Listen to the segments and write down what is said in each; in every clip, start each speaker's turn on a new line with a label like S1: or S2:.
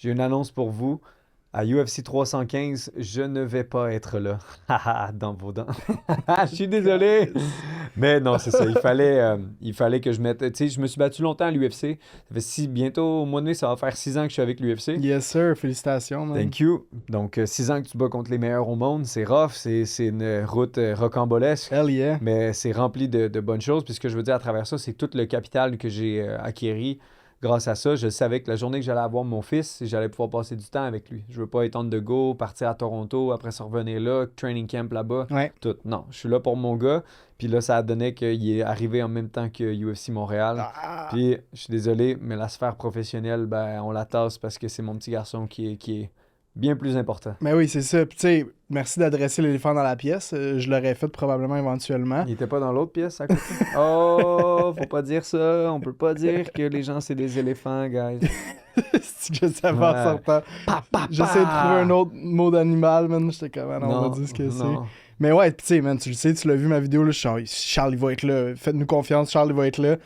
S1: j'ai une annonce pour vous. À UFC 315, je ne vais pas être là. Haha, dans vos dents. Je suis désolé. Mais non, c'est ça. Il fallait que je mette. Tu sais, je me suis battu longtemps à l'UFC. Ça fait bientôt au mois de mai, ça va faire 6 ans que je suis avec l'UFC.
S2: Yes, sir. Félicitations, man.
S1: Thank you. Donc, 6 ans que tu bats contre les meilleurs au monde, c'est rough, c'est une route rocambolesque,
S2: Hell yeah.
S1: mais c'est rempli de bonnes choses. Puis ce que je veux dire à travers ça, c'est tout le capital que j'ai acquéri grâce à ça. Je savais que la journée que j'allais avoir mon fils, j'allais pouvoir passer du temps avec lui. Je veux pas être on the go, partir à Toronto, après ça revenir là, training camp là-bas,
S2: Ouais.
S1: tout. Non, je suis là pour mon gars. Puis là, ça a donné qu'il est arrivé en même temps que UFC Montréal.
S2: Ah.
S1: Puis, je suis désolé, mais la sphère professionnelle, ben, on la tasse parce que c'est mon petit garçon qui est bien plus important.
S2: Mais oui, c'est ça. Puis tu sais, merci d'adresser l'éléphant dans la pièce. Je l'aurais fait probablement éventuellement.
S1: Il était pas dans l'autre pièce à côté? Oh, faut pas dire ça. On peut pas dire que les gens, c'est des éléphants, guys.
S2: C'est que je savais en
S1: Ouais.
S2: sortant. J'essaie de trouver un autre mot d'animal, man. J'étais comme, ah non, on va dire ce que c'est.
S1: non.
S2: Mais ouais, tu sais, man, tu le sais, tu l'as vu ma vidéo, là, Charles, il va être là. Faites-nous confiance, Charles, il va être là.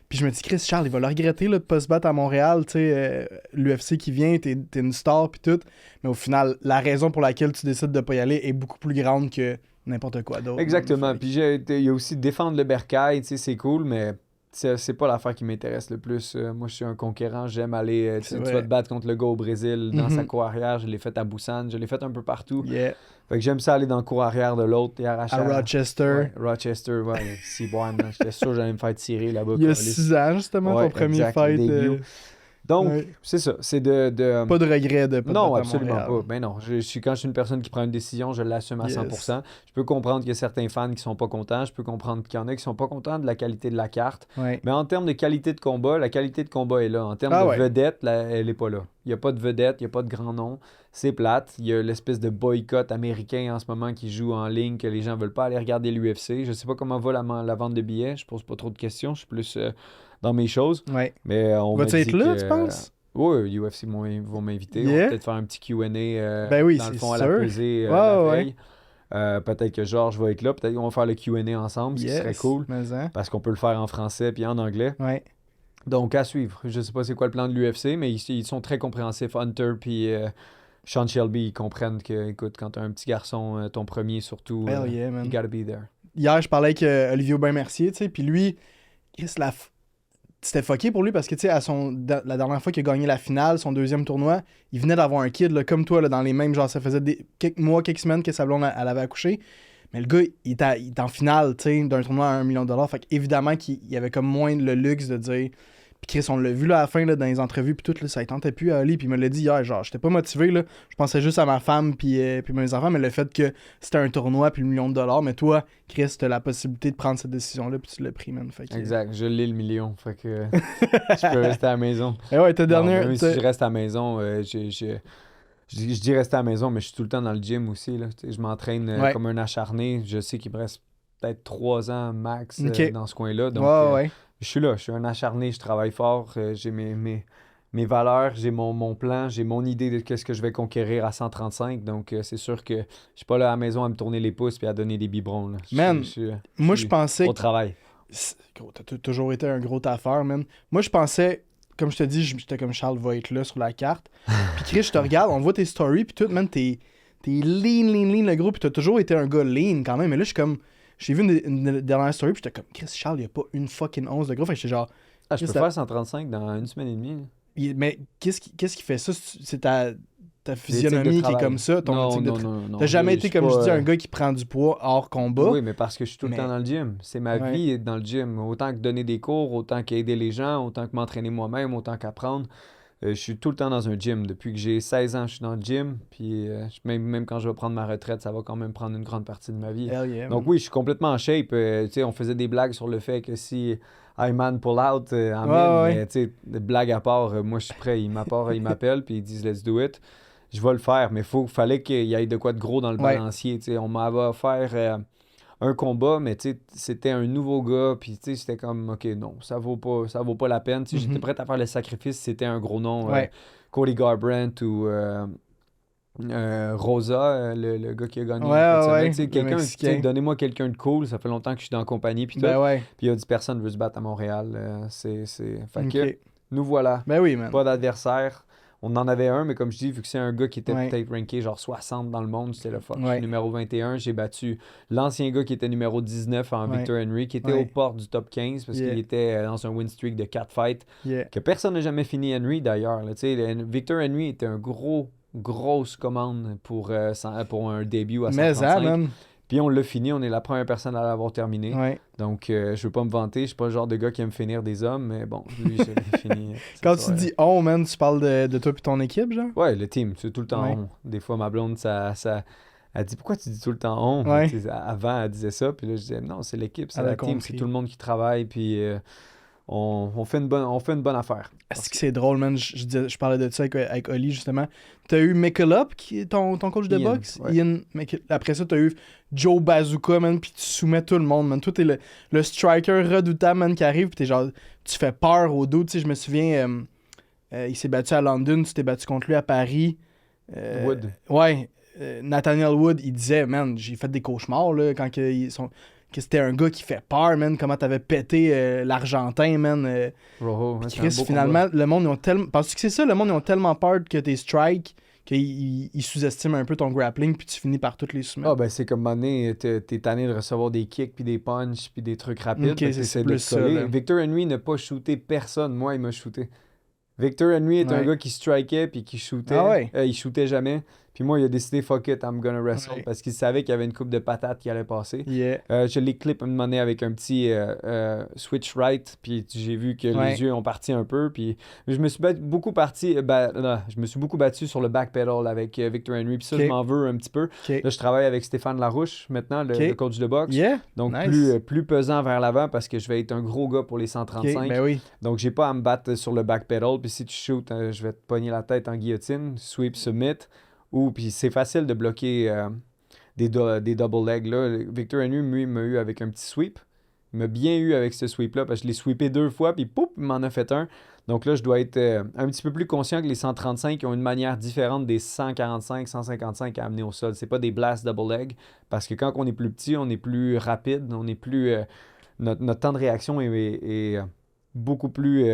S2: Puis je me dis, Chris, Charles, il va le regretter là, de pas se battre à Montréal, tu sais, l'UFC qui vient, t'es une star, puis tout. Mais au final, la raison pour laquelle tu décides de pas y aller est beaucoup plus grande que n'importe quoi d'autre.
S1: Exactement. Puis il y a aussi défendre le bercail, tu sais, c'est cool, mais c'est pas l'affaire qui m'intéresse le plus. Moi, je suis un conquérant. J'aime aller. Tu
S2: vrai.
S1: vas te battre contre le gars au Brésil dans sa
S2: Mhm.
S1: cour arrière. Je l'ai fait à Busan. Je l'ai fait un peu partout.
S2: Yeah.
S1: Fait que j'aime ça aller dans le cour arrière de l'autre et arracher.
S2: À Rochester.
S1: Ouais, Rochester, ouais. Seabourn, man. J'étais sûr que j'allais me faire tirer là-bas.
S2: Il y a
S1: câlisse.
S2: 6 ans, justement,
S1: Ouais,
S2: ton premier
S1: exact,
S2: fight.
S1: début. Donc,
S2: ouais.
S1: c'est ça. C'est de
S2: Pas de regret de pas te
S1: Non,
S2: battre à
S1: absolument
S2: Montréal.
S1: pas. Ben non, quand je suis une personne qui prend une décision, je l'assume à
S2: Yes.
S1: 100%. Je peux comprendre qu'il y a certains fans qui sont pas contents. Je peux comprendre qu'il y en a qui sont pas contents de la qualité de la carte.
S2: Ouais.
S1: Mais en termes de qualité de combat, la qualité de combat est là. En termes
S2: Ah
S1: de
S2: ouais.
S1: vedette, elle est pas là. Il n'y a pas de vedette, il n'y a pas de grand nom. C'est plate. Il y a l'espèce de boycott américain en ce moment qui joue en ligne, que les gens veulent pas aller regarder l'UFC. Je sais pas comment va la vente de billets. Je pose pas trop de questions. Je suis plus dans mes choses.
S2: Ouais.
S1: Mais on
S2: Vas-tu
S1: m'a
S2: être
S1: dit
S2: là,
S1: que,
S2: tu penses?
S1: Oui, UFC vont m'inviter. On
S2: Yeah.
S1: va peut-être faire un petit Q&A
S2: Ben oui,
S1: dans le
S2: c'est
S1: fond à la
S2: sûr.
S1: pesée
S2: Ouais,
S1: la
S2: ouais.
S1: veille. Peut-être que Georges va être là. Peut-être qu'on va faire le Q&A ensemble, ce qui serait
S2: Yes.
S1: cool.
S2: Mais hein.
S1: Parce qu'on peut le faire en français puis en anglais.
S2: Ouais.
S1: Donc, à suivre. Je sais pas c'est quoi le plan de l'UFC, mais ils sont très compréhensifs. Hunter puis Sean Shelby, ils comprennent que, écoute, quand t'as un petit garçon, ton premier surtout,
S2: Hell yeah, man.
S1: you gotta be there.
S2: Hier, je parlais avec Olivier Aubin-Mercier, tu sais, puis lui, Chris, c'était fucké pour lui parce que, tu sais, la dernière fois qu'il a gagné la finale, son deuxième tournoi, il venait d'avoir un kid, là, comme toi, là, dans les mêmes, genre, ça faisait quelques mois, quelques semaines que sa blonde, elle avait accouché. Mais le gars, il était en finale, tu sais, d'un tournoi à 1 million de dollars. Fait qu'évidemment qu'il y avait comme moins le luxe de dire... Puis Chris, on l'a vu là à la fin, là, dans les entrevues, puis tout, là, ça ne tentait plus à Ali, puis il me l'a dit hier, genre, j'étais pas motivé, là, je pensais juste à ma femme, puis mes enfants, mais le fait que c'était un tournoi, puis le million de dollars, mais toi, Chris, t'as la possibilité de prendre cette décision-là, puis tu l'as pris, man. Fait que...
S1: Exact, je l'ai le million, fait que je peux rester à la maison.
S2: Et ouais, ta dernière...
S1: Non, même si je reste à la maison, je dis rester à la maison, mais je suis tout le temps dans le gym aussi. Là. Tu sais, je m'entraîne
S2: Ouais.
S1: comme un acharné. Je sais qu'il me reste peut-être 3 ans max
S2: Ok.
S1: dans ce coin-là. Donc,
S2: ouais.
S1: je suis là, je suis un acharné, je travaille fort, j'ai mes valeurs, j'ai mon plan, j'ai mon idée de qu'est-ce que je vais conquérir à 135. Donc, c'est sûr que je suis pas là à la maison à me tourner les pouces et à donner des biberons. Là.
S2: Man, moi, je pensais...
S1: Au travail.
S2: Gros, t'as toujours été un gros taffeur, man. Moi, je pensais... Comme je te dis, j'étais comme Charles va être là sur la carte. Puis Chris, je te regarde, on voit tes stories, puis tout, man, t'es lean, le gros, puis t'as toujours été un gars lean quand même. Mais là, je suis comme... J'ai vu une dernière story, puis j'étais comme, Chris, Charles, il y a pas une fucking once de gros. Fait que j'étais genre...
S1: Ah, je peux
S2: Chris,
S1: faire 135 dans une semaine et demie.
S2: Mais qu'est-ce qui fait ça? C'est ta physionomie qui est comme ça, ton
S1: non,
S2: éthique de
S1: non.
S2: T'as jamais été, comme je dis,
S1: pas,
S2: un gars qui prend du poids hors combat.
S1: Oui, mais parce que je suis tout le temps dans le gym. C'est ma
S2: Ouais.
S1: vie être dans le gym. Autant que donner des cours, autant qu'aider les gens, autant que m'entraîner moi-même, autant qu'apprendre. Je suis tout le temps dans un gym. Depuis que j'ai 16 ans, je suis dans le gym. Puis même quand je vais prendre ma retraite, ça va quand même prendre une grande partie de ma vie.
S2: Hell yeah,
S1: Donc
S2: man.
S1: oui, je suis complètement en shape. Tu sais, on faisait des blagues sur le fait que si Ayman pull out en
S2: Ouais,
S1: mine,
S2: ouais.
S1: mais tu sais, blague à part, moi je suis prêt. Ils m'appellent puis ils disent let's do it. Je vais le faire, mais fallait qu'il y ait de quoi de gros dans le
S2: Ouais.
S1: balancier. Tu sais, on m'avait offert un combat, mais tu sais, c'était un nouveau gars, puis tu sais, c'était comme, OK, non, ça vaut pas la peine. Tu sais, j'étais prêt à faire le sacrifice si c'était un gros nom,
S2: Ouais.
S1: Cody Garbrandt ou Rosa, le gars qui a gagné
S2: Ouais,
S1: cette semaine.
S2: ouais,
S1: Tu sais,
S2: le
S1: quelqu'un, tu
S2: Mexicain.
S1: sais, donnez-moi quelqu'un de cool, ça fait longtemps que je suis dans la compagnie, puis tout.
S2: Ben ouais.
S1: Puis il a dit personne veut se battre à Montréal. Fait
S2: Ok.
S1: que, nous voilà.
S2: Ben oui, man.
S1: Pas d'adversaire. On en avait un, mais comme je dis, vu que c'est un gars qui était
S2: Ouais.
S1: peut-être ranké genre 60 dans le monde, c'était le fuck. Je
S2: Ouais.
S1: suis numéro 21, j'ai battu l'ancien gars qui était numéro 19 en
S2: Ouais.
S1: Victor Henry, qui était
S2: Ouais.
S1: aux portes du top 15 parce
S2: Yeah.
S1: qu'il était dans un win streak de 4 fights,
S2: Yeah.
S1: que personne n'a jamais fini Henry d'ailleurs. Là. Tu sais, Victor Henry était un grosse commande pour un début à
S2: Mais ça,
S1: 135.
S2: man.
S1: Puis on l'a fini, on est la première personne à l'avoir terminé.
S2: Ouais.
S1: Donc, je veux pas me vanter, je suis pas le genre de gars qui aime finir des hommes, mais bon, lui, je l'ai fini.
S2: Quand tu dis on, man, tu parles de toi et ton équipe, genre?
S1: Ouais, le team, c'est tout le temps
S2: Ouais.
S1: on. Des fois, ma blonde, elle dit pourquoi tu dis tout le temps on?
S2: Ouais.
S1: Tu sais, avant, elle disait ça, puis là, je disais non, c'est l'équipe, c'est
S2: Elle a
S1: la team,
S2: compris.
S1: c'est tout le monde qui travaille, puis on fait une bonne affaire.
S2: Est-ce que c'est drôle, man? Je parlais de ça avec Oli, justement. T'as eu Michelup, qui est ton coach de
S1: Ian,
S2: boxe.
S1: ouais.
S2: Ian, après ça, t'as eu Joe Bazooka, man, puis tu soumets tout le monde, man. Toi, t'es le striker redoutable, man, qui arrive, puis t'es genre, tu fais peur au dos. Tu sais, je me souviens, il s'est battu à London, tu t'es battu contre lui à Paris.
S1: Wood.
S2: Ouais. Nathaniel Wood, il disait, man, j'ai fait des cauchemars, là, quand que c'était un gars qui fait peur, man, comment t'avais pété l'Argentin, man.
S1: Rojo,
S2: Puis
S1: ouais, c'est un
S2: Chris,
S1: beau
S2: finalement, le monde, ils ont tellement. Penses-tu que c'est ça? Le monde, ils ont tellement peur que tes strikes qu'ils sous-estiment un peu ton grappling, puis tu finis par toutes les soumettre.
S1: Ah ben c'est comme un moment donné, t'es tanné de recevoir des kicks, puis des punches, puis des trucs rapides.
S2: Ok,
S1: fait que
S2: c'est
S1: t'essaies de
S2: plus
S1: te
S2: ça,
S1: coller.
S2: là.
S1: Victor Henry n'a pas shooté personne. Moi, il m'a shooté. Victor Henry est un
S2: Ouais.
S1: gars qui strikait puis qui shootait.
S2: Ah ouais?
S1: Il shootait jamais. Puis moi, il a décidé fuck it, I'm gonna wrestle
S2: Ouais.
S1: parce qu'il savait qu'il y avait une coupe de patates qui allait passer.
S2: Yeah.
S1: Je l'ai clip un moment donné avec un petit switch right, puis j'ai vu que
S2: Ouais.
S1: les yeux ont parti un peu, puis je me suis beaucoup battu sur le backpedal avec Victor Henry, puis ça,
S2: Ok.
S1: je m'en veux un petit peu.
S2: Ok.
S1: Là, je travaille avec Stéphane Larouche maintenant,
S2: Ok.
S1: le coach de boxe.
S2: Yeah?
S1: Donc,
S2: Nice.
S1: plus pesant vers l'avant parce que je vais être un gros gars pour les
S2: Ok,
S1: 135.
S2: ben oui.
S1: Donc, j'ai pas à me battre sur le backpedal. Puis si tu shoots, je vais te pogner la tête en guillotine, sweep, submit. Ou puis c'est facile de bloquer des double legs. Là. Victor Henry, lui, m'a eu avec un petit sweep. Il m'a bien eu avec ce sweep-là parce que je l'ai sweepé 2 fois, puis pouf, il m'en a fait un. Donc là, je dois être un petit peu plus conscient que les 135 ont une manière différente des 145, 155 à amener au sol. C'est pas des blast double leg parce que quand on est plus petit, on est plus rapide, on est plus... notre temps de réaction est beaucoup plus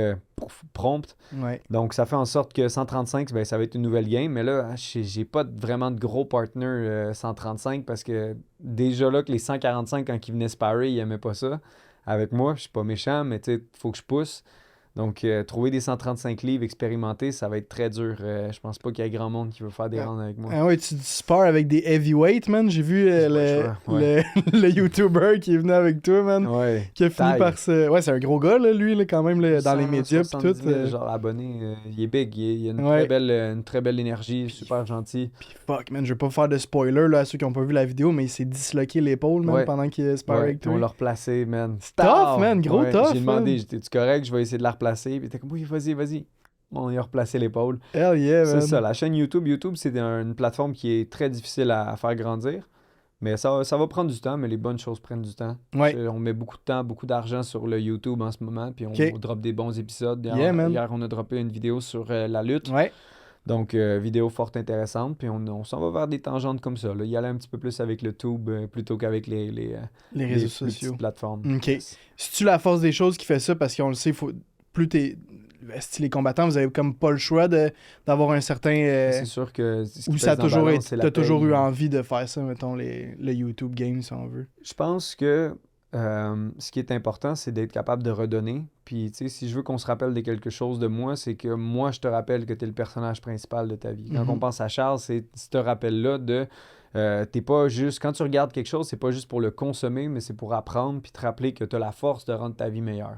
S1: prompt.
S2: Ouais.
S1: Donc, ça fait en sorte que 135, ben, ça va être une nouvelle game. Mais là, j'ai pas vraiment de gros partner 135 parce que déjà là, que les 145, quand ils venaient sparer, ils aimaient pas ça. Avec moi, je suis pas méchant, mais tu sais, faut que je pousse. Donc, trouver des 135 livres expérimentés, ça va être très dur. Je pense pas qu'il y ait grand monde qui veut faire des rounds avec moi.
S2: Ah ouais, tu spars avec des heavyweights, man. J'ai vu
S1: J'ai pas le choix,
S2: le YouTuber qui est venu avec toi, man.
S1: Ouais.
S2: Qui a fini
S1: Taille.
S2: par se. Ouais, c'est un gros gars, là, lui, là, quand même, là, dans les médias pis tout.
S1: 170 000 genre abonnés. Il est big. Il a
S2: Ouais.
S1: une très belle énergie. Super gentil.
S2: Pis fuck, man, je vais pas faire de spoiler là, à ceux qui ont pas vu la vidéo, mais il s'est disloqué l'épaule, man,
S1: Ouais.
S2: pendant qu'il spare
S1: Ouais,
S2: avec
S1: puis on
S2: toi.
S1: l'a replacé, man.
S2: Tough, man, gros
S1: Ouais,
S2: tough,
S1: J'ai demandé,
S2: man.
S1: j'étais-tu correct? Je vais essayer de la replacer. Puis il était comme, oui, vas-y. Bon, il a replacé l'épaule.
S2: Hell yeah,
S1: C'est
S2: man.
S1: ça, la chaîne YouTube. YouTube, c'est une plateforme qui est très difficile à faire grandir. Mais ça va prendre du temps, mais les bonnes choses prennent du temps.
S2: Ouais.
S1: On met beaucoup de temps, beaucoup d'argent sur le YouTube en ce moment, puis on
S2: Ok.
S1: drop des bons épisodes.
S2: Yeah, man.
S1: Hier, on a droppé une vidéo sur la lutte.
S2: Ouais.
S1: Donc, vidéo fort intéressante, puis on s'en va vers des tangentes comme ça. Là. Y aller un petit peu plus avec le tube plutôt qu'avec les
S2: Les
S1: plus
S2: réseaux
S1: petites
S2: sociaux.
S1: plateformes.
S2: Ok. C'est-tu la force des choses qui fait ça? Parce qu'on le sait, plus t'es. Si les combattants, vous avez comme pas le choix d'avoir un certain.
S1: C'est sûr que ce qui
S2: Ou
S1: pèse
S2: ça a
S1: dans la
S2: toujours
S1: balance,
S2: été.
S1: c'est la
S2: T'as toujours
S1: paye.
S2: eu envie de faire ça, mettons, le YouTube game, si on veut.
S1: Je pense que ce qui est important, c'est d'être capable de redonner. Puis, tu sais, si je veux qu'on se rappelle de quelque chose de moi, c'est que moi, je te rappelle que tu es le personnage principal de ta vie. Quand
S2: Mhm.
S1: on pense à Charles, c'est ce rappel-là de... t'es pas juste... Quand tu regardes quelque chose, c'est pas juste pour le consommer, mais c'est pour apprendre puis te rappeler que tu as la force de rendre ta vie meilleure.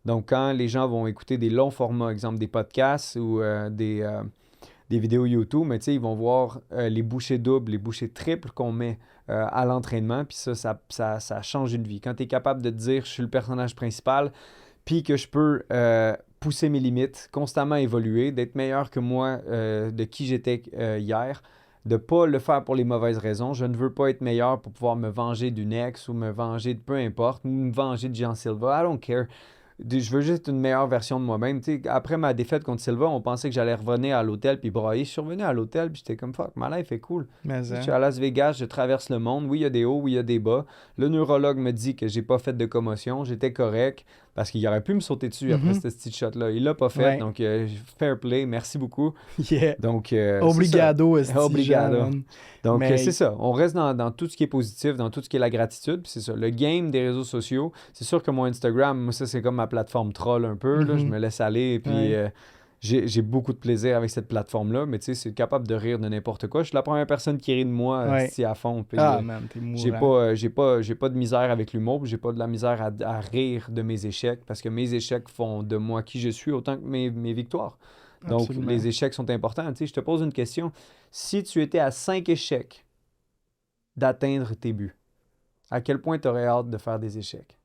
S1: Donc, quand les gens vont écouter des longs formats, exemple des podcasts ou des vidéos YouTube, mais tu sais, ils vont voir les bouchées doubles, les bouchées triples qu'on met à l'entraînement, puis ça change une vie. Quand tu es capable de te dire, je suis le personnage principal, puis que je peux pousser mes limites, constamment évoluer, d'être meilleur que moi de qui j'étais hier, de pas le faire pour les mauvaises raisons. Je ne veux pas être meilleur pour pouvoir me venger d'une ex ou me venger de peu importe, ou me venger de Jean Silva. I don't care. Je veux juste une meilleure version de moi-même. Tu sais, après ma défaite contre Silva, on pensait que j'allais revenir à l'hôtel puis brailler. Je suis revenu à l'hôtel puis j'étais comme fuck, ma life est cool.
S2: Mais
S1: Je suis à Las Vegas, je traverse le monde. Oui, il y a des hauts, oui, il y a des bas. Le neurologue me dit que j'ai pas fait de commotion, j'étais correct. parce qu'il aurait pu me sauter dessus après ce petit shot-là. Il l'a pas fait, donc fair play, merci beaucoup.
S2: Yeah.
S1: Donc,
S2: Obrigado,
S1: Obrigado.
S2: Jean,
S1: Donc, c'est ça. On reste dans tout ce qui est positif, dans tout ce qui est la gratitude. Puis c'est ça. Le game des réseaux sociaux, c'est sûr que mon Instagram, moi, ça, c'est comme ma plateforme troll un peu. Là. Je me laisse aller. Puis j'ai beaucoup de plaisir avec cette plateforme-là. Mais tu sais, c'est capable de rire de n'importe quoi. Je suis la première personne qui rit de moi à fond. Puis,
S2: man, t'es mourant.
S1: j'ai pas de misère avec l'humour. J'ai pas de la misère à rire de mes échecs. Parce que mes échecs font de moi qui je suis autant que mes victoires. Donc,
S2: Absolument.
S1: les échecs sont importants. Tu sais, je te pose une question. Si tu étais à 5 échecs d'atteindre tes buts, à quel point tu aurais hâte de faire des échecs?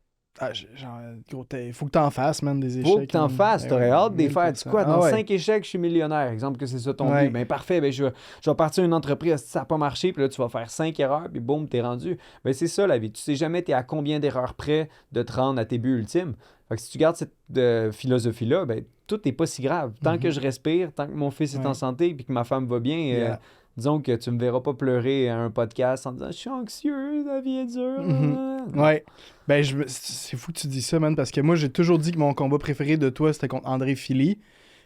S2: Gros, faut que t'en fasses, man, des échecs.
S1: Faut que t'en fasses. T'aurais hâte de les faire. Tu quoi? Dans 5 échecs, je suis millionnaire. Exemple que c'est ça ton but. Ben parfait. Ben je vais partir une entreprise. Si ça n'a pas marché, puis là, tu vas faire 5 erreurs, puis boum, t'es rendu. Ben c'est ça la vie. Tu sais jamais t'es à combien d'erreurs près de te rendre à tes buts ultimes. Fait que si tu gardes cette philosophie-là, ben tout n'est pas si grave. Tant que je respire, tant que mon fils est en santé, puis que ma femme va bien, disons que tu me verras pas pleurer à un podcast en disant « Je suis anxieux, la vie est dure.
S2: Ouais. Ben, c'est fou que tu dis ça, man, parce que moi, j'ai toujours dit que mon combat préféré de toi, c'était contre André Philly.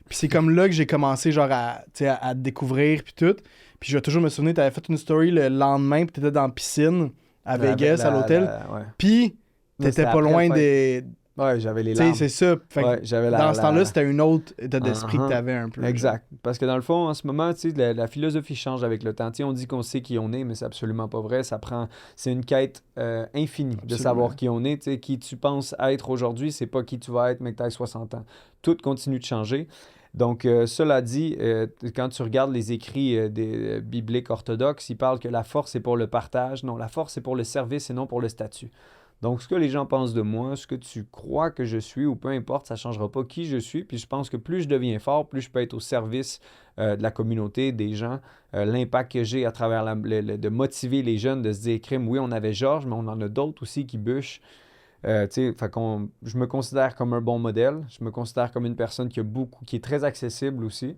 S2: Puis c'est comme là que j'ai commencé, genre, à te découvrir, puis tout. Puis je vais toujours me souvenir, t'avais fait une story le lendemain, puis t'étais dans la piscine à Vegas, à l'hôtel. Puis t'étais pas loin des...
S1: Ouais, j'avais les larmes.
S2: Tu sais, c'est ça. Fait que dans ce temps-là, c'était une autre état d'esprit que t'avais un peu.
S1: Exact. Parce que dans le fond, en ce moment, tu sais, la philosophie change avec le temps. Tu sais, on dit qu'on sait qui on est, mais c'est absolument pas vrai. C'est une quête infinie de savoir qui on est. Tu sais, qui tu penses être aujourd'hui, c'est pas qui tu vas être, mais que tu as 60 ans. Tout continue de changer. Donc, cela dit, quand tu regardes les écrits des bibliques orthodoxes, ils parlent que la force est pour le partage. Non, la force est pour le service et non pour le statut. Donc, ce que les gens pensent de moi, ce que tu crois que je suis, ou peu importe, ça ne changera pas qui je suis. Puis je pense que plus je deviens fort, plus je peux être au service de la communauté, des gens. L'impact que j'ai à travers de motiver les jeunes, de se dire, crime, oui, on avait Georges, mais on en a d'autres aussi qui bûchent. Je me considère comme un bon modèle. Je me considère comme une personne qui est très accessible aussi.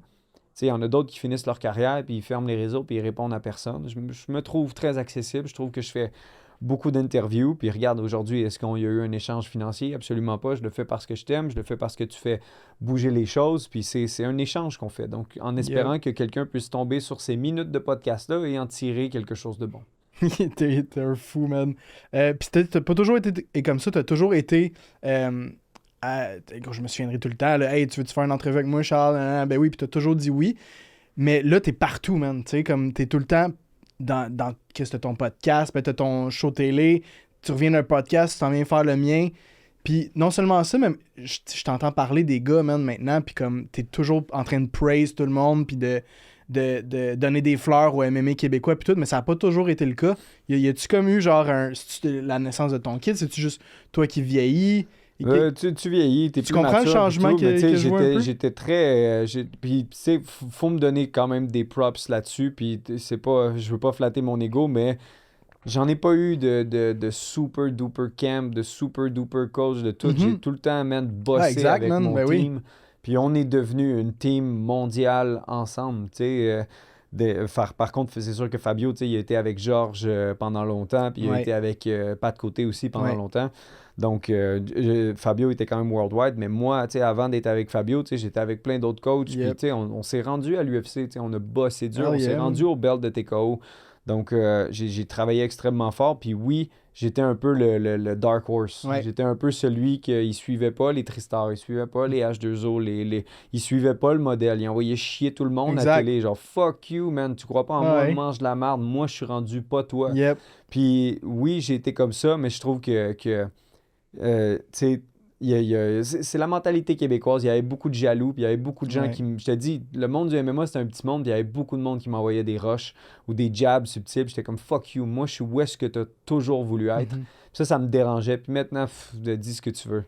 S1: Il y en a d'autres qui finissent leur carrière, puis ils ferment les réseaux, puis ils répondent à personne. Je me trouve très accessible. Je trouve que je fais beaucoup d'interviews. Puis regarde, aujourd'hui, est-ce qu'il y a eu un échange financier? Absolument pas. Je le fais parce que je t'aime. Je le fais parce que tu fais bouger les choses. Puis c'est un échange qu'on fait. Donc, en espérant que quelqu'un puisse tomber sur ces minutes de podcast-là et en tirer quelque chose de bon.
S2: T'es un fou, man. Puis t'as pas toujours été comme ça. T'as toujours été... je me souviendrai tout le temps. Là, hey, tu veux-tu faire une entrevue avec moi, Charles? Ben oui, puis t'as toujours dit oui. Mais là, t'es partout, man. Tu sais, comme t'es tout le temps... Dans qu'est-ce que t'as ton podcast, ben t'as ton show télé, tu reviens d'un podcast, tu t'en viens faire le mien. Puis non seulement ça, mais je t'entends parler des gars, man, maintenant, puis comme t'es toujours en train de praise tout le monde, puis de donner des fleurs aux MMA québécois, puis tout, mais ça n'a pas toujours été le cas. Y a-tu comme eu, genre, la naissance de ton kid? C'est-tu juste toi qui vieillis?
S1: Tu vieillis, t'es plus
S2: comprends
S1: mature,
S2: le changement que je vois un peu?
S1: J'étais très... puis, tu sais, faut me donner quand même des props là-dessus, puis c'est pas... Je veux pas flatter mon ego, mais j'en ai pas eu de super duper camp, de super duper coach, de tout. J'ai tout le temps, man, bossé avec mon team. Puis on est devenu une team mondiale ensemble, tu sais... Par contre, c'est sûr que Fabio, il a été avec Georges pendant longtemps, puis il a été avec Pat Côté aussi pendant longtemps. Donc, Fabio était quand même worldwide, mais moi, avant d'être avec Fabio, j'étais avec plein d'autres coachs, puis on s'est rendu à l'UFC, on a bossé dur, on s'est rendu au belt de TKO. Donc, j'ai travaillé extrêmement fort, puis oui, j'étais un peu le Dark Horse. J'étais un peu celui qui ne suivait pas les Tristar, il ne suivait pas les H2O, il ne suivait pas le modèle. Il envoyait chier tout le monde à la télé, genre « fuck you, man, tu crois pas en moi, mange de la merde, moi je suis rendu pas toi. » Puis oui, j'ai été comme ça, mais je trouve que tu sais, c'est la mentalité québécoise. Il y avait beaucoup de jaloux, puis il y avait beaucoup de gens qui... Je te dis, le monde du MMA, c'est un petit monde, puis il y avait beaucoup de monde qui m'envoyait des rushs ou des jabs subtils. J'étais comme « fuck you, moi, je suis où est-ce que tu as toujours voulu être. Ça me dérangeait. Puis maintenant, dis ce que tu veux.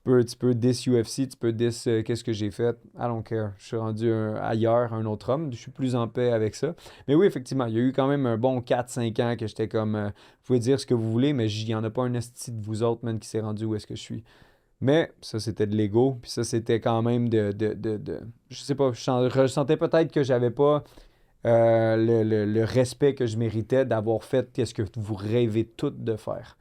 S1: Tu peux diss UFC, tu peux diss qu'est-ce que j'ai fait. I don't care. Je suis rendu ailleurs, un autre homme. Je suis plus en paix avec ça. Mais oui, effectivement, il y a eu quand même un bon 4-5 ans que j'étais comme... vous pouvez dire ce que vous voulez, mais il n'y en a pas un esti de vous autres, man, qui s'est rendu où est-ce que je suis. Mais ça, c'était de l'ego. Puis ça, c'était quand même je sais pas, je ressentais peut-être que j'avais pas le respect que je méritais d'avoir fait qu'est-ce que vous rêvez toutes de faire.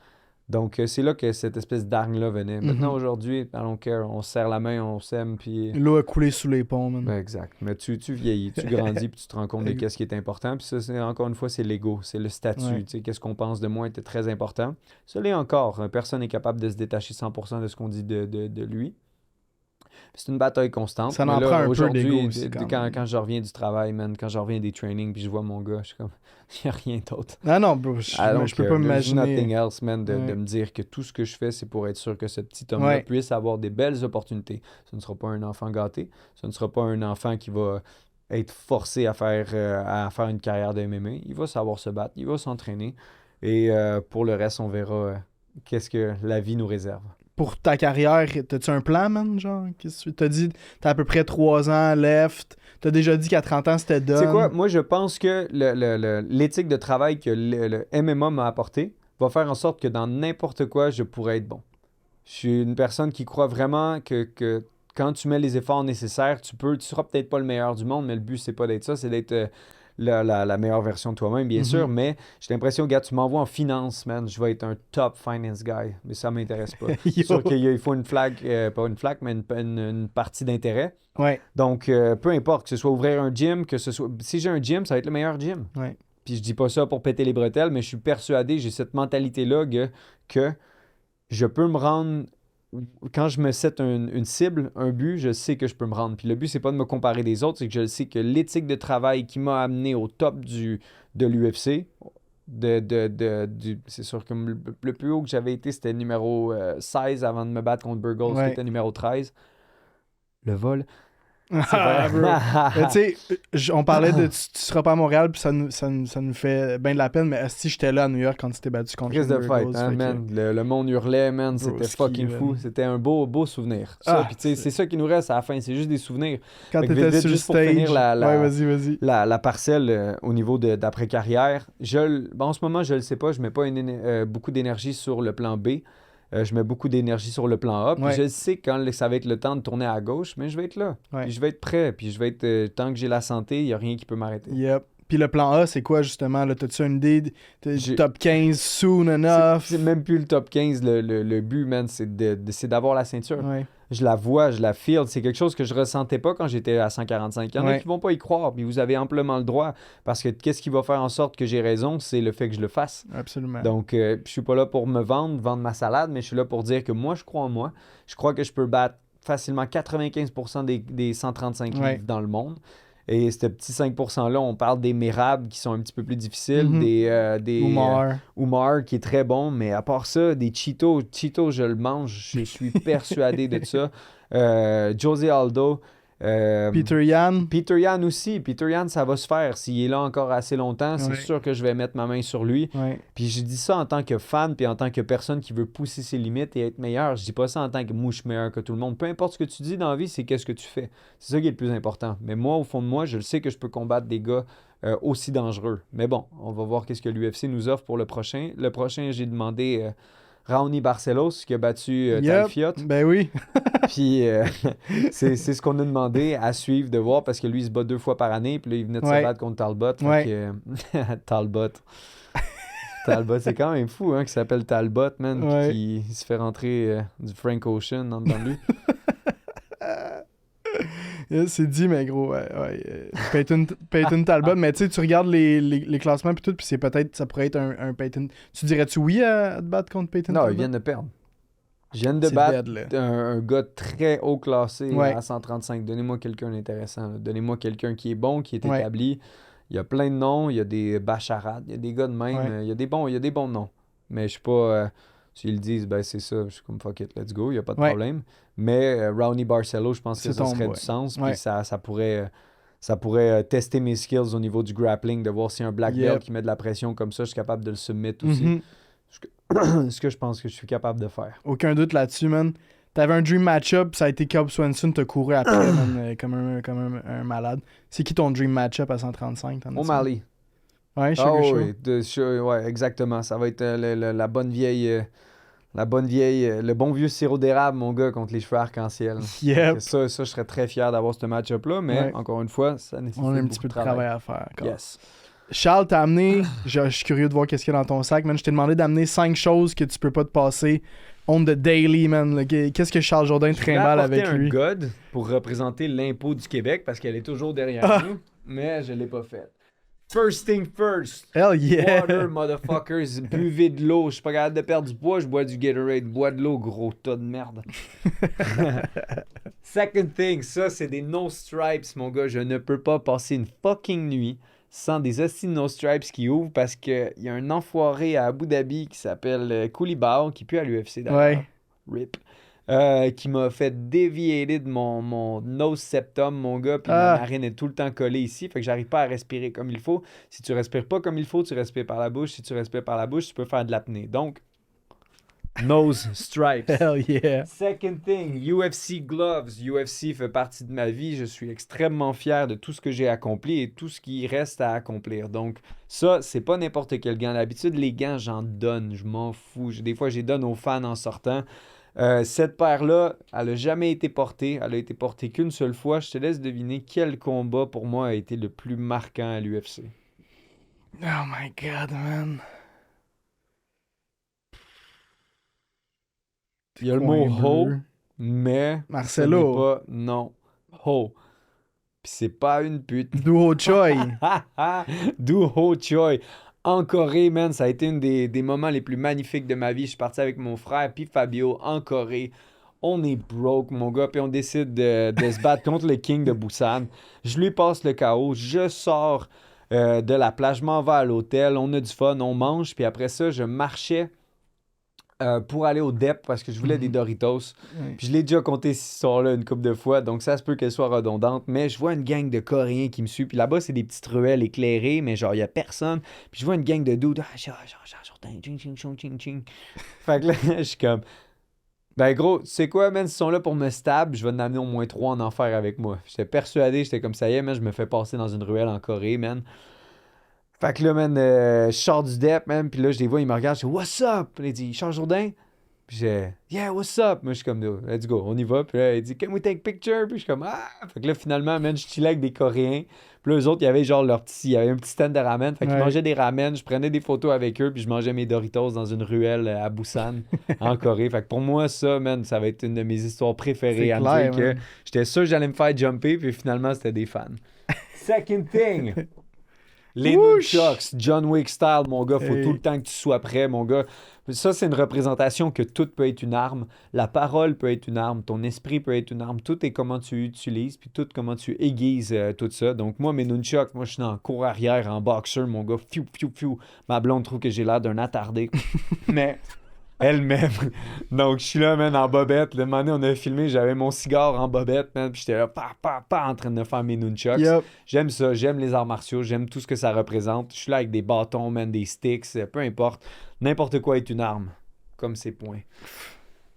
S1: Donc, c'est là que cette espèce d'argne-là venait. Maintenant, aujourd'hui, I don't care. On se serre la main, on s'aime, puis...
S2: L'eau a coulé sous les ponts, man.
S1: Ben, exact. Mais tu vieillis, tu grandis, puis tu te rends compte de qu'est-ce qui est important. Puis ça, encore une fois, c'est l'ego, c'est le statut.
S2: Ouais.
S1: Tu sais, qu'est-ce qu'on pense de moi était très important. Ça l'est encore. Personne n'est capable de se détacher 100% de ce qu'on dit de lui. Puis c'est une bataille constante.
S2: Ça
S1: Mais
S2: en
S1: là,
S2: prend un peu
S1: aujourd'hui,
S2: d'ego aussi, quand même.
S1: quand je reviens du travail, man, quand je reviens des trainings, puis je vois mon gars, je suis comme, il n'y a rien d'autre.
S2: Non, bro, je peux pas
S1: There's
S2: m'imaginer.
S1: nothing else, man, de
S2: Ouais.
S1: me dire que tout ce que je fais, c'est pour être sûr que ce petit homme-là
S2: Ouais.
S1: puisse avoir des belles opportunités. Ce ne sera pas un enfant gâté. Ce ne sera pas un enfant qui va être forcé à faire une carrière de MMA. Il va savoir se battre, il va s'entraîner. Et pour le reste, on verra qu'est-ce que la vie nous réserve.
S2: Pour ta carrière, t'as-tu un plan, man? Genre, qu'est-ce que t'as dit? T'as à peu près 3 ans left. T'as déjà dit qu'à 30 ans, c'était done.
S1: Tu sais quoi? Moi, je pense que l'éthique de travail que le MMA m'a apporté va faire en sorte que dans n'importe quoi, je pourrais être bon. Je suis une personne qui croit vraiment que quand tu mets les efforts nécessaires, tu seras peut-être pas le meilleur du monde, mais le but, c'est pas d'être ça, c'est d'être la meilleure version de toi-même, bien sûr. Mais j'ai l'impression, gars, tu m'envoies en finance, man, je vais être un top finance guy. Mais ça m'intéresse pas. C'est sûr qu'il faut une flag, pas une flag, mais une partie d'intérêt.
S2: Ouais.
S1: Donc, peu importe, que ce soit ouvrir un gym, que ce soit... Si j'ai un gym, ça va être le meilleur gym.
S2: Ouais.
S1: Puis je dis pas ça pour péter les bretelles, mais je suis persuadé, j'ai cette mentalité-là que je peux me rendre... Quand je me set une cible, un but, je sais que je peux me rendre. Puis le but, c'est pas de me comparer des autres, c'est que je sais que l'éthique de travail qui m'a amené au top de l'UFC, c'est sûr que le plus haut que j'avais été, c'était numéro 16 avant de me battre contre Burgos, qui était numéro 13. Le vol. C'est
S2: Ah,
S1: vrai.
S2: bro. Mais tu sais, on parlait de tu seras pas à Montréal, puis ça nous fait bien de la peine, mais si j'étais là à New York quand tu t'es battu contre
S1: Crise de
S2: Burgos,
S1: fight, hein, man. Le monde hurlait, man.
S2: Bro,
S1: C'était
S2: ski,
S1: fucking
S2: man.
S1: fou. C'était un beau souvenir. Ça, puis tu sais, c'est ça qui nous reste à la fin. C'est juste des souvenirs.
S2: Quand
S1: Fait que
S2: t'étais
S1: vite,
S2: sur le
S1: juste pour
S2: stage.
S1: finir
S2: Ouais, vas-y.
S1: la parcelle au niveau d'après-carrière, en ce moment, je le sais pas. Je mets pas beaucoup d'énergie sur le plan B. Je mets beaucoup d'énergie sur le plan A. Puis
S2: Ouais.
S1: je sais quand ça va être le temps de tourner à gauche, mais je vais être là.
S2: Ouais.
S1: Puis je vais être prêt. Puis je vais être... tant que j'ai la santé, il n'y a rien qui peut m'arrêter.
S2: Yep. Puis le plan A, c'est quoi justement? Là, t'as-tu une idée?
S1: J'ai-
S2: Top 15 soon enough?
S1: C'est même plus le top 15. Le but, man, c'est d'avoir la ceinture.
S2: Ouais.
S1: Je la vois, je la feel. C'est quelque chose que je ressentais pas quand j'étais à 145. Il y en a
S2: Ouais.
S1: qui vont pas y croire, puis vous avez amplement le droit. Parce que qu'est-ce qui va faire en sorte que j'ai raison, c'est le fait que je le fasse.
S2: Absolument.
S1: Donc, je suis pas là pour me vendre ma salade, mais je suis là pour dire que moi, je crois en moi. Je crois que je peux battre facilement 95% des 135
S2: Ouais.
S1: livres dans le monde. Et ce petit 5%-là, on parle des Mérables qui sont un petit peu plus difficiles,
S2: Mhm.
S1: des
S2: Umar.
S1: Umar qui est très bon, mais à part ça, des Cheetos, je le mange, je suis persuadé de ça. Jose Aldo,
S2: Peter Yan.
S1: Peter Yan aussi. Peter Yan, ça va se faire. S'il est là encore assez longtemps, c'est
S2: Ouais.
S1: sûr que je vais mettre ma main sur lui.
S2: Ouais.
S1: Puis je dis ça en tant que fan, puis en tant que personne qui veut pousser ses limites et être meilleur. Je dis pas ça en tant que mouche meilleur que tout le monde. Peu importe ce que tu dis dans la vie, c'est qu'est-ce que tu fais. C'est ça qui est le plus important. Mais moi, au fond de moi, je le sais que je peux combattre des gars aussi dangereux. Mais bon, on va voir qu'est-ce que l'UFC nous offre pour le prochain. Le prochain, j'ai demandé Raoni Barcelos qui a battu Tal Fiot.
S2: Ben oui.
S1: Puis c'est ce qu'on a demandé à suivre, de voir, parce que lui, il se bat 2 fois par année. Puis là, il venait de se
S2: Ouais.
S1: battre contre Talbot. Fait
S2: Ouais.
S1: que, Talbot. Talbot, c'est quand même fou, hein, qu'il s'appelle Talbot, man,
S2: Ouais.
S1: puis qui se fait rentrer du Frank Ocean en dedans de lui.
S2: C'est dit, mais gros, ouais. Peyton Talbot, mais tu sais, tu regardes les classements puis tout, puis ça pourrait être un Peyton. Tu dirais-tu oui à te battre contre Peyton
S1: Non,
S2: Talbot?
S1: ils viennent de perdre. Je viens de
S2: C'est
S1: battre
S2: dead, là.
S1: un gars très haut classé
S2: Ouais.
S1: à 135. Donnez-moi quelqu'un d'intéressant. Là. Donnez-moi quelqu'un qui est bon, qui est
S2: Ouais.
S1: établi. Il y a plein de noms. Il y a des Bacharad. Il y a des gars de même.
S2: Ouais.
S1: Il y a des bons noms. Mais je suis pas... s'ils le disent, ben c'est ça. Je suis comme fuck it, let's go. Il n'y a pas de
S2: Ouais.
S1: problème. Mais Raoni Barcelo, je pense que
S2: C'est
S1: ça
S2: ton
S1: serait
S2: boy.
S1: du sens.
S2: Ouais.
S1: Puis ça pourrait tester mes skills au niveau du grappling, de voir si un black
S2: Yep.
S1: belt qui met de la pression comme ça, je suis capable de le submit aussi.
S2: Mhm.
S1: Ce que je pense que je suis capable de faire.
S2: Aucun doute là-dessus, man. T'avais un dream match-up, ça a été Cub Swanson, t'as couru après, man, comme un malade. C'est qui ton dream match-up à 135? t'en as-tu?
S1: O'Malley.
S2: Ouais, Sugar Show.
S1: Ouais, exactement. Ça va être la bonne vieille... le bon vieux sirop d'érable, mon gars, contre les cheveux arc-en-ciel.
S2: Yep.
S1: Ça, je serais très fier d'avoir ce match-up-là, mais
S2: Ouais.
S1: encore une fois, ça nécessite
S2: On a un
S1: beaucoup
S2: petit peu de travail à faire encore.
S1: Yes.
S2: Charles t'a amené, je suis curieux de voir qu'est-ce qu'il y a dans ton sac, man. Je t'ai demandé d'amener 5 choses que tu peux pas te passer on the daily, man. Là. Qu'est-ce que Charles Jourdain
S1: Je voulais
S2: trimballe
S1: apporter
S2: avec
S1: un
S2: lui?
S1: god pour représenter l'impôt du Québec parce qu'elle est toujours derrière
S2: Ah.
S1: nous, mais je l'ai pas faite. First thing first.
S2: Hell yeah!
S1: Water, motherfuckers. Buvez de l'eau. Je suis pas capable de perdre du poids, je bois du Gatorade. Bois de l'eau, gros tas de merde. Second thing, ça, c'est des no stripes, mon gars. Je ne peux pas passer une fucking nuit sans des hosties de no stripes qui ouvrent parce qu'il y a un enfoiré à Abu Dhabi qui s'appelle Koulibaly, qui est plus à l'UFC d'ailleurs.
S2: Ouais.
S1: RIP. Qui m'a fait déviater de mon nose septum, mon gars, puis
S2: Ah.
S1: ma narine est tout le temps collée ici, fait que j'arrive pas à respirer comme il faut. Si tu respires pas comme il faut, tu respires par la bouche. Si tu respires par la bouche, tu peux faire de l'apnée. Donc, nose stripes.
S2: Hell yeah!
S1: Second thing, UFC gloves. UFC fait partie de ma vie. Je suis extrêmement fier de tout ce que j'ai accompli et tout ce qui reste à accomplir. Donc, ça, c'est pas n'importe quel gant. D'habitude, les gants, j'en donne. Je m'en fous. Des fois, je les donne aux fans en sortant. Cette paire-là, elle n'a jamais été portée. Elle a été portée qu'une seule fois. Je te laisse deviner quel combat pour moi a été le plus marquant à l'UFC.
S2: Oh my god, man.
S1: Il y a le mot
S2: Coin
S1: ho,
S2: bleu.
S1: mais
S2: Marcelo.
S1: ce n'est pas non ho. Puis c'est pas une pute.
S2: Duo Choi.
S1: Do Ho Choi. En Corée, man, ça a été un des moments les plus magnifiques de ma vie. Je suis parti avec mon frère puis Fabio en Corée. On est broke, mon gars, puis on décide de se battre contre le King de Busan. Je lui passe le KO. Je sors de la plage, je m'en vais à l'hôtel. On a du fun, on mange. Puis après ça, je marchais pour aller au DEP parce que je voulais des Doritos.
S2: Ouais.
S1: Puis je l'ai déjà compté cette histoire-là une couple de fois, donc ça se peut qu'elle soit redondante. Mais je vois une gang de Coréens qui me suit. Puis là-bas, c'est des petites ruelles éclairées, mais genre, il n'y a personne. Puis je vois une gang de dudes. Ah, ching, ching, ching, ching, ching. Fait que là, je suis comme. Ben gros, tu sais quoi, man, s'ils sont là pour me stab, je vais en amener au moins 3 en enfer avec moi. J'étais persuadé, j'étais comme ça y est, man, je me fais passer dans une ruelle en Corée, man. Fait que là, man, je sors du DEP, man, puis là, je les vois, ils me regardent, je dis « What's up? » Puis là, il dit « Charles Jourdain? » Puis j'ai « Yeah, what's up? » Moi, je suis comme « Let's go, on y va. » Puis là, il dit « Can we take picture? » Puis je suis comme « Ah! » Fait que là, finalement, man, je chillais avec des Coréens. Puis là, eux autres, il y avait genre il y avait un petit stand de ramen. Fait qu'ils
S2: Ouais.
S1: mangeaient des ramen, je prenais des photos avec eux, puis je mangeais mes Doritos dans une ruelle à Busan, en Corée. Fait que pour moi, ça, man, ça va être une de mes histoires préférées
S2: C'est
S1: à me
S2: clair,
S1: dire que
S2: man.
S1: j'étais sûr que j'allais me faire jumper, puis finalement, c'était des fans. Second thing. Les
S2: Whoosh!
S1: nunchucks, John Wick style, mon gars, faut
S2: Hey.
S1: tout le temps que tu sois prêt, mon gars. Ça, c'est une représentation que tout peut être une arme. La parole peut être une arme, ton esprit peut être une arme. Tout est comment tu utilises, puis tout comment tu aiguises tout ça. Donc, moi, mes nunchucks, moi, je suis en cours arrière, en boxer, mon gars. Fiu, fiu, fiu. Ma blonde trouve que j'ai l'air d'un attardé. Mais elle-même. Donc, je suis là, man, en bobette. Le moment donné, on a filmé, j'avais mon cigare en bobette, man, puis j'étais là, en train de faire mes nunchucks.
S2: Yup.
S1: J'aime ça, j'aime les arts martiaux, j'aime tout ce que ça représente. Je suis là avec des bâtons, man, des sticks, peu importe. N'importe quoi est une arme, comme ces points.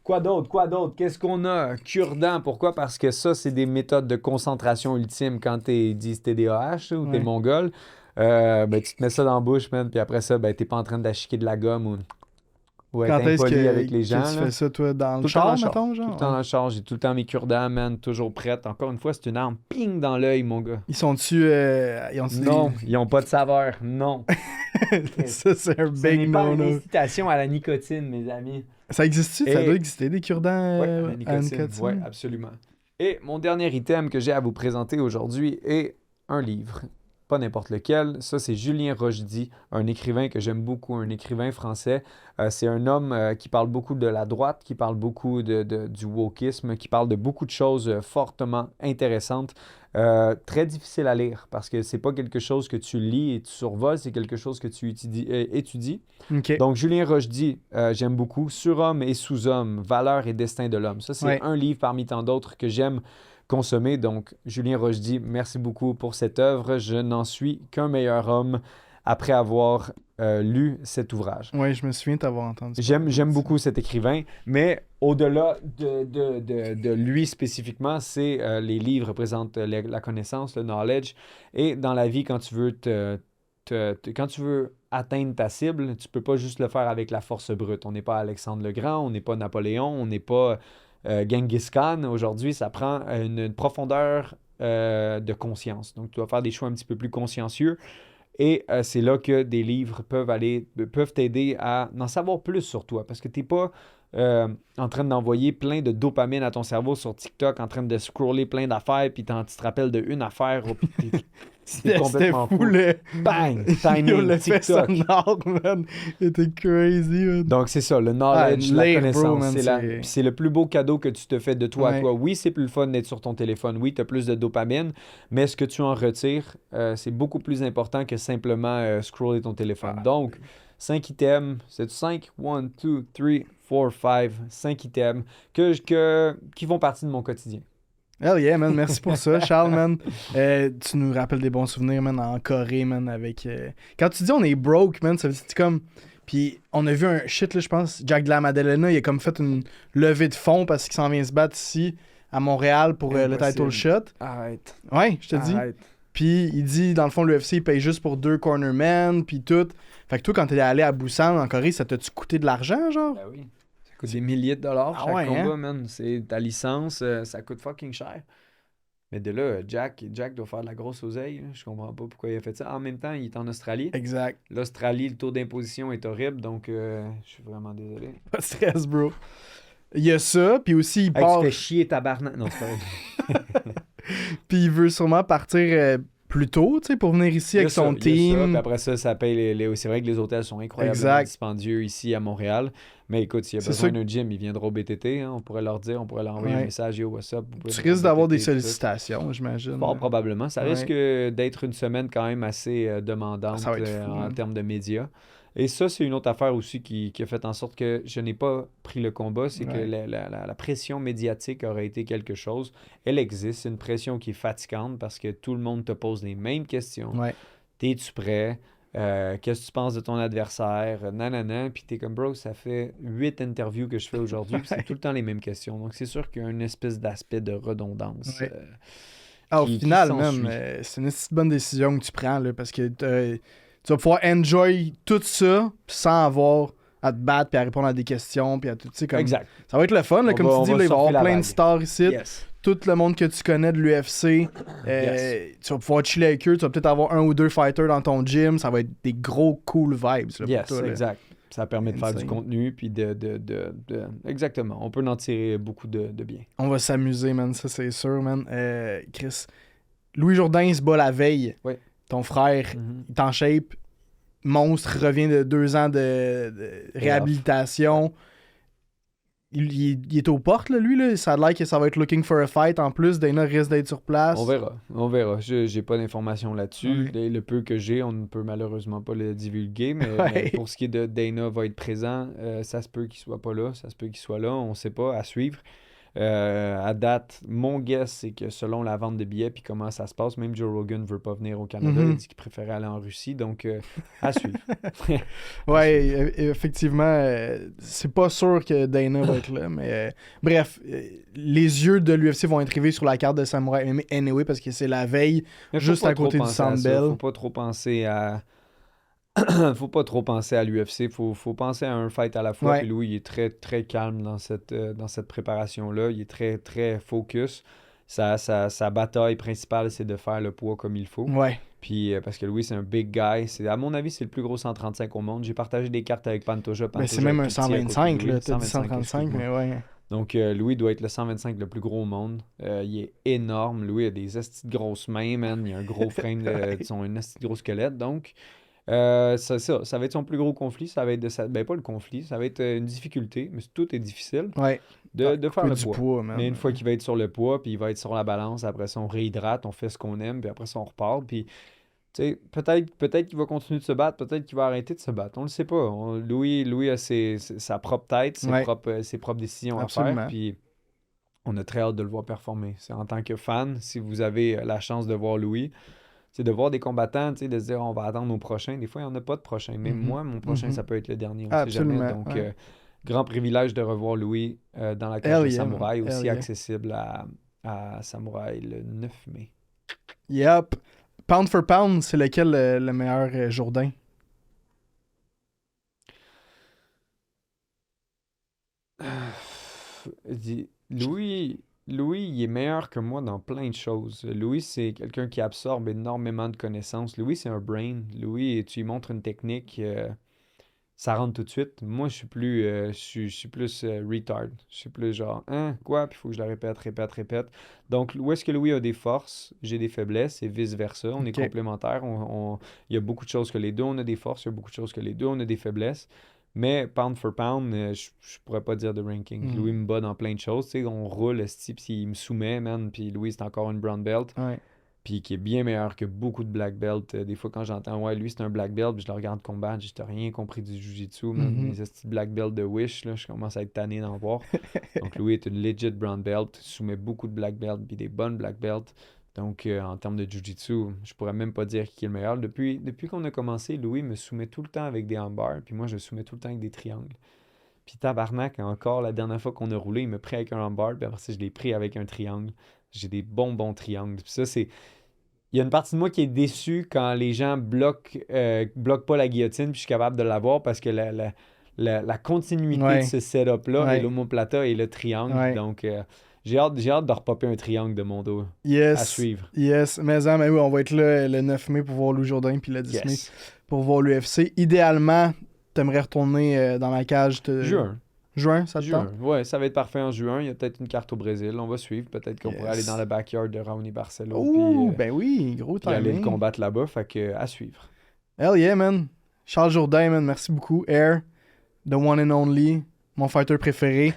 S1: Quoi d'autre? Qu'est-ce qu'on a? Cure-dent, pourquoi? Parce que ça, c'est des méthodes de concentration ultime quand t'es TDAH ou t'es
S2: Ouais.
S1: mongol. Ben, tu te mets ça dans la bouche, man, puis après ça, ben, t'es pas en train d'achiquer de la gomme ou être
S2: Quand est-ce
S1: impoli
S2: que,
S1: avec les gens.
S2: que tu
S1: là.
S2: fais ça, toi, dans
S1: Tout
S2: le
S1: le temps dans
S2: char,
S1: le char.
S2: mettons,
S1: Tout
S2: genre?
S1: le temps dans le char, j'ai tout le temps mes cure-dents, man, toujours prêtes. Encore une fois, c'est une arme, ping, dans l'œil, mon gars.
S2: Ils sont-tu... ils ont
S1: Non, ils ont pas de saveur, non.
S2: Ça, c'est un
S1: Ce n'est
S2: big
S1: pas une
S2: no-no.
S1: incitation à la nicotine, mes amis.
S2: Ça existe-tu? Ça
S1: Et-
S2: doit exister, des cure-dents
S1: Oui,
S2: à
S1: la nicotine.
S2: nicotine?
S1: Oui, absolument. Et mon dernier item que j'ai à vous présenter aujourd'hui est un livre. Pas n'importe lequel. Ça, c'est Julien Rochdy, un écrivain que j'aime beaucoup, un écrivain français. C'est un homme qui parle beaucoup de la droite, qui parle beaucoup du wokisme, qui parle de beaucoup de choses fortement intéressantes. Très difficile à lire parce que c'est pas quelque chose que tu lis et tu survoles, c'est quelque chose que tu étudies.
S2: OK.
S1: Donc, Julien Rochdy, j'aime beaucoup. Surhomme et sous-homme, valeurs et destin de l'homme. Ça, c'est
S2: Ouais.
S1: un livre parmi tant d'autres que j'aime consommer. Donc, Julien Rochdy, merci beaucoup pour cette œuvre. Je n'en suis qu'un meilleur homme après avoir lu cet ouvrage.
S2: Ouais, je me souviens t'avoir entendu.
S1: J'aime beaucoup cet écrivain, mais au-delà de lui spécifiquement, c'est les livres représentent la connaissance, le knowledge. Et dans la vie, quand tu veux quand tu veux atteindre ta cible, tu peux pas juste le faire avec la force brute. On n'est pas Alexandre le Grand, on n'est pas Napoléon, on n'est pas Genghis Khan. Aujourd'hui, ça prend une profondeur de conscience. Donc, tu dois faire des choix un petit peu plus consciencieux. Et c'est là que des livres peuvent t'aider à en savoir plus sur toi. Parce que tu n'es pas en train d'envoyer plein de dopamine à ton cerveau sur TikTok, en train de scroller plein d'affaires, puis tu te rappelles d'une affaire, oh, puis t'es
S2: C'était
S1: complètement
S2: fou,
S1: fou.
S2: le...
S1: Bang!
S2: Yo,
S1: Timing,
S2: le fait
S1: TikTok.
S2: sonore, man. C'était crazy, man.
S1: Donc, c'est ça, le
S2: Ah,
S1: knowledge, la
S2: lire, bro,
S1: connaissance,
S2: man,
S1: puis c'est le plus beau cadeau que tu te fais de toi à
S2: Ouais.
S1: toi. Oui, c'est plus le fun d'être sur ton téléphone. Oui, tu as plus de dopamine, mais ce que tu en retires, c'est beaucoup plus important que simplement scroller ton téléphone.
S2: Ah,
S1: Donc, 5 items, c'est 5, 1, 2, 3, 4, 5, 5 items qui font partie de mon quotidien.
S2: hell yeah, man. Merci pour ça, Charles, man. Tu nous rappelles des bons souvenirs, man, en Corée, man, avec... Quand tu dis on est broke, man, ça veut dire que c'est comme... Puis on a vu un shit, là, je pense, Jack de la Maddalena, il a comme fait une levée de fonds parce qu'il s'en vient se battre ici, à Montréal, pour le title shot.
S1: Arrête.
S2: Ouais, je te dis. Puis il dit, dans le fond, l'UFC, il paye juste pour 2 cornermen, puis tout. Fait que toi, quand t'es allé à Busan, en Corée, ça t'a-tu coûté de l'argent, genre?
S1: Ben oui. Ça coûte des milliers de dollars
S2: Ah
S1: chaque
S2: ouais,
S1: combat,
S2: hein?
S1: man. C'est ta licence, ça coûte fucking cher. Mais de là, Jack doit faire de la grosse oseille, là. Je comprends pas pourquoi il a fait ça. En même temps, il est en Australie.
S2: Exact.
S1: L'Australie, le taux d'imposition est horrible, donc je suis vraiment désolé.
S2: Pas de stress, bro. Il y a ça, puis aussi, il
S1: Hey,
S2: part...
S1: tu fais chier tabarnak. Non, c'est pas vrai.
S2: Puis il veut sûrement partir plus tôt, tu sais, pour venir ici
S1: Il y a
S2: avec son
S1: ça, il y a ça, puis
S2: team.
S1: après ça paye c'est vrai que les hôtels sont incroyablement
S2: Exact.
S1: dispendieux ici à Montréal. Mais écoute, s'il y a
S2: C'est
S1: besoin
S2: sûr
S1: d'un gym, il viendra au BTT, hein. On pourrait leur dire, on pourrait leur envoyer un
S2: Ouais.
S1: message, yo, what's up, vous pouvez
S2: Tu
S1: venir au
S2: risques d'avoir des
S1: BTT, tout ça.
S2: sollicitations, j'imagine.
S1: Fort probablement. Ça
S2: Ouais.
S1: risque d'être une semaine quand même assez demandante
S2: Ça va être fou,
S1: en
S2: man.
S1: termes de médias. Et ça, c'est une autre affaire aussi qui a fait en sorte que je n'ai pas pris le combat. C'est que
S2: Ouais.
S1: la pression médiatique aurait été quelque chose. Elle existe. C'est une pression qui est fatigante parce que tout le monde te pose les mêmes questions.
S2: Ouais.
S1: T'es-tu prêt? Qu'est-ce que tu penses de ton adversaire? Nanana. Puis t'es comme, bro, ça fait 8 interviews que je fais aujourd'hui, puis c'est tout le temps les mêmes questions. Donc c'est sûr qu'il y a une espèce d'aspect de redondance.
S2: Ouais. Au
S1: Qui
S2: final,
S1: s'ensuit.
S2: man, c'est une petite bonne décision que tu prends, là, parce que tu vas pouvoir enjoy tout ça sans avoir à te battre puis à répondre à des questions puis à tout, tu sais, comme...
S1: Exact.
S2: Ça va être le fun, là, comme tu dis, là, il va y
S1: surfer
S2: avoir
S1: la
S2: plein de
S1: vague.
S2: stars ici.
S1: Yes.
S2: Tout le monde que tu connais de l'UFC. Tu vas pouvoir chiller avec eux. Tu vas peut-être avoir un ou deux fighters dans ton gym. Ça va être des gros cool vibes là,
S1: Yes,
S2: pour toi. Là.
S1: exact. Ça permet de faire du
S2: Insane.
S1: contenu, puis Exactement. On peut en tirer beaucoup de bien.
S2: On va s'amuser, man. Ça, c'est sûr, man. Chris, Louis Jourdain, il se bat la veille.
S1: Oui.
S2: Ton frère, il est en shape. Monstre revient de 2 ans de réhabilitation. Il est aux portes, là, lui. Là. Ça a l'air que ça va être looking for a fight. En plus, Dana risque d'être sur place.
S1: On verra. J'ai pas d'informations là-dessus.
S2: Ouais.
S1: Le peu que j'ai, on ne peut malheureusement pas le divulguer, mais
S2: Ouais.
S1: pour ce qui est de Dana va être présent, ça se peut qu'il soit pas là, ça se peut qu'il soit là, on sait pas, à suivre. À date, mon guess, c'est que selon la vente de billets puis comment ça se passe, même Joe Rogan ne veut pas venir au Canada.
S2: Mhm.
S1: Il dit qu'il préférait aller en Russie, donc à suivre.
S2: Ouais, effectivement, c'est pas sûr que Dana va être là, mais bref, les yeux de l'UFC vont être rivés sur la carte de Samurai MMA anyway parce que c'est la veille,
S1: Mais faut
S2: juste
S1: pas
S2: à
S1: trop
S2: côté du
S1: penser à
S2: Centre
S1: ça.
S2: Bell.
S1: Faut pas trop penser à faut pas trop penser à l'UFC, faut penser à un fight à la fois.
S2: Ouais.
S1: Puis Louis, il est très, très calme dans cette préparation-là. Il est très, très focus. Sa bataille principale, c'est de faire le poids comme il faut.
S2: Ouais,
S1: Puis, parce que Louis, c'est un big guy. À mon avis, c'est le plus gros 135 au monde. J'ai partagé des cartes avec Pantoja.
S2: mais c'est
S1: Pantoja
S2: même
S1: est
S2: un
S1: tout petit à côté de
S2: 125,
S1: lui.
S2: là, t'as dit
S1: 125,
S2: 135,
S1: excuse-moi.
S2: mais ouais.
S1: Donc, Louis doit être le 125 le plus gros au monde. Il est énorme. Louis a des estis de grosses mains, man. Il a un gros frame, un esti de gros squelette. Donc, ça va être son plus gros conflit. Ça va être ben, pas le conflit, ça va être une difficulté, mais tout est difficile
S2: Ouais.
S1: de faire
S2: Couper
S1: le
S2: du
S1: poids.
S2: man.
S1: Mais une fois qu'il va être sur le poids, puis il va être sur la balance, après ça, on réhydrate, on fait ce qu'on aime, puis après ça, on repart. Puis, tu sais, peut-être qu'il va continuer de se battre, peut-être qu'il va arrêter de se battre. On le sait pas. Louis a sa propre tête, ses
S2: Ouais.
S1: propres décisions à
S2: Absolument.
S1: faire, puis on a très hâte de le voir performer. C'est en tant que fan, si vous avez la chance de voir Louis, c'est de voir des combattants, de se dire on va attendre nos prochains. Des fois, il n'y en a pas de prochain. Même
S2: Mhm.
S1: moi, mon prochain,
S2: Mhm.
S1: ça peut être le dernier. On ne sait jamais.
S2: Absolument,
S1: Donc,
S2: ouais.
S1: grand privilège de revoir Louis dans la cage
S2: Hell
S1: de
S2: yeah,
S1: Samouraï,
S2: man.
S1: aussi
S2: Hell yeah.
S1: accessible à Samouraï le 9 mai.
S2: Yep. Pound for pound, c'est lequel le meilleur Jourdain?
S1: Louis, Louis, il est meilleur que moi dans plein de choses. Louis, c'est quelqu'un qui absorbe énormément de connaissances. Louis, c'est un brain. Louis, tu lui montres une technique, ça rentre tout de suite. Moi, je suis plus retard. Je suis plus genre, hein, quoi? Puis il faut que je la répète, répète, répète. Donc, où est-ce que Louis a des forces, j'ai des faiblesses et vice-versa. On est
S2: Ok.
S1: complémentaires. Il y a beaucoup de choses que les deux, on a des forces. Il y a beaucoup de choses que les deux, on a des faiblesses. Mais pound for pound, je pourrais pas dire de ranking.
S2: Hmm.
S1: Louis me bat dans plein de choses. Tu sais, on roule, esti, puis il me soumet, man. Puis Louis, c'est encore une brown belt
S2: Ouais.
S1: puis qui est bien meilleur que beaucoup de black belt. Des fois, quand j'entends, ouais, lui, c'est un black belt, puis je le regarde combattre, j'ai rien compris du jiu-jitsu, man.
S2: Mhm.
S1: Les petits black belt de Wish, là, je commence à être tanné d'en voir. Donc, Louis est une legit brown belt, soumet beaucoup de black belt, puis des bonnes black belt. Donc, en termes de jiu-jitsu, je pourrais même pas dire qui est le meilleur. Depuis qu'on a commencé, Louis me soumet tout le temps avec des armbars, puis moi, je soumets tout le temps avec des triangles. Puis tabarnak, encore, la dernière fois qu'on a roulé, il m'a pris avec un armbar, puis après ça, je l'ai pris avec un triangle. J'ai des bons triangles. Puis ça, c'est il y a une partie de moi qui est déçue quand les gens bloquent pas la guillotine, puis je suis capable de l'avoir parce que la continuité de
S2: Ouais.
S1: ce setup-là est
S2: Ouais.
S1: l'omoplata et le triangle.
S2: Ouais.
S1: Donc, j'ai hâte de repopper un triangle de mon dos. À
S2: Yes.
S1: suivre.
S2: Yes. Mais oui, on va être là le 9 mai pour voir Lou Jourdain, puis le 10 mai
S1: Yes.
S2: pour voir l'UFC. Idéalement, t'aimerais retourner dans la cage
S1: Juin.
S2: juin, ça te tente?
S1: Juin. Ouais, ça va être parfait en juin. Il y a peut-être une carte au Brésil. On va suivre. Peut-être qu'on pourrait aller dans
S2: Yes.
S1: le backyard de Raoni Barcelo.
S2: Ouh,
S1: Puis,
S2: ben oui, gros
S1: puis aller le
S2: timing.
S1: combattre là-bas. Fait que, à suivre.
S2: Hell yeah, man. Charles Jourdain, man, merci beaucoup. Air, the one and only, mon fighter préféré.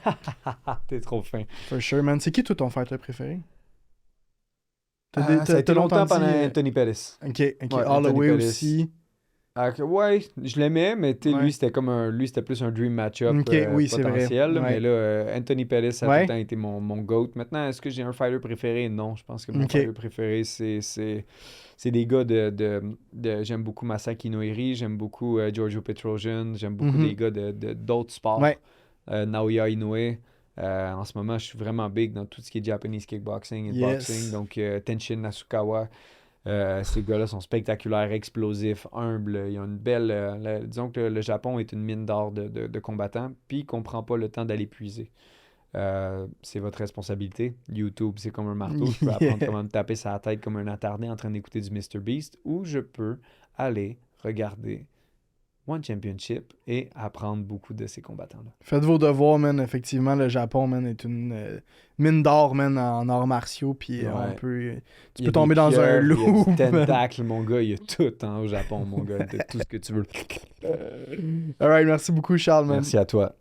S1: T'es trop fin.
S2: For sure, man. C'est qui, toi, ton fighter préféré?
S1: Ça a été longtemps
S2: dit,
S1: pendant Anthony Pettis.
S2: Ok,
S1: Ouais,
S2: Holloway
S1: Anthony Pettis.
S2: aussi.
S1: Ouais, je l'aimais, mais tu sais,
S2: Ouais.
S1: lui, c'était plus un dream match-up
S2: Ok, oui, c'est vrai.
S1: potentiel. là,
S2: Ouais.
S1: Mais là, Anthony Pettis a tout
S2: Ouais.
S1: le temps été mon GOAT. Maintenant, est-ce que j'ai un fighter préféré? Non, je pense que mon
S2: Ok.
S1: fighter préféré, c'est des gars j'aime beaucoup Masaki Noiri, j'aime beaucoup Giorgio Petrosian, j'aime beaucoup
S2: Mhm.
S1: des gars d'autres sports.
S2: Ouais.
S1: Naoya Inoue. En ce moment, je suis vraiment big dans tout ce qui est Japanese kickboxing et
S2: Yes.
S1: boxing. Donc, Tenshin Nasukawa. Ces gars-là sont spectaculaires, explosifs, humbles. Ils ont une belle. Disons que le Japon est une mine d'or de combattants, puis qu'on prend pas le temps d'aller puiser. C'est votre responsabilité. YouTube, c'est comme un marteau. Je peux apprendre comment me taper sa tête comme un attardé en train d'écouter du Mr. Beast, ou je peux aller regarder One Championship et apprendre beaucoup de ces combattants-là.
S2: Faites vos devoirs, man. Effectivement, le Japon, man, est une mine d'or, man, en arts martiaux. Puis
S1: Ouais.
S2: on peut, tu
S1: Il y
S2: peux
S1: a
S2: tomber
S1: des
S2: dans un
S1: pieuvres, il y a
S2: loup.
S1: du tentacle, mon gars. Il y a tout au Japon, mon gars. T'as tout ce que tu veux.
S2: Alright, merci beaucoup, Charles, man.
S1: Merci à toi.